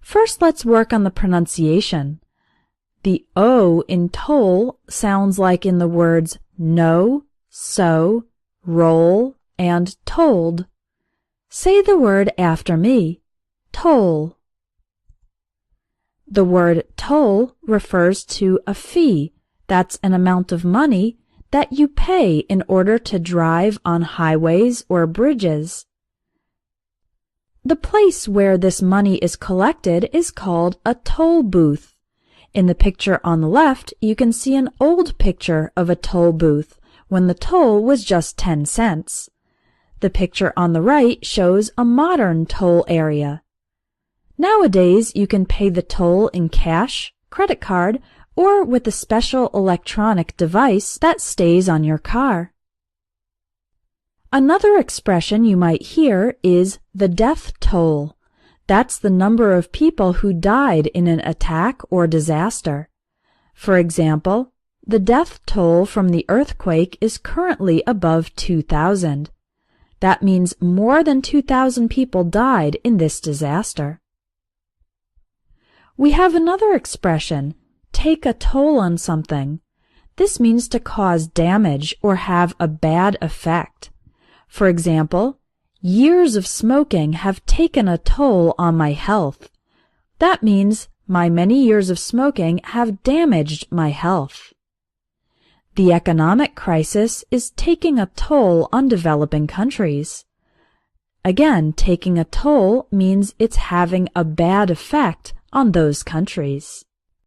First, let's work on the pronunciation. The O in toll sounds like in the words know, so, roll, and told. Say the word after me. Toll. The word toll refers to a fee. That's an amount of money that you pay in order to drive on highways or bridges. The place where this money is collected is called a toll booth. In the picture on the left, you can see an old picture of a toll booth when the toll was just 10 cents. The picture on the right shows a modern toll area. Nowadays, you can pay the toll in cash, credit card, or with a special electronic device that stays on your car. Another expression you might hear is the death toll. That's the number of people who died in an attack or disaster. For example, the death toll from the earthquake is currently above 2,000. That means more than 2,000 people died in this disaster. We have another expression, take a toll on something. This means to cause damage or have a bad effect. For example, years of smoking have taken a toll on my health. That means my many years of smoking have damaged my health. The economic crisis is taking a toll on developing countries. Again, taking a toll means it's having a bad effect on those countries.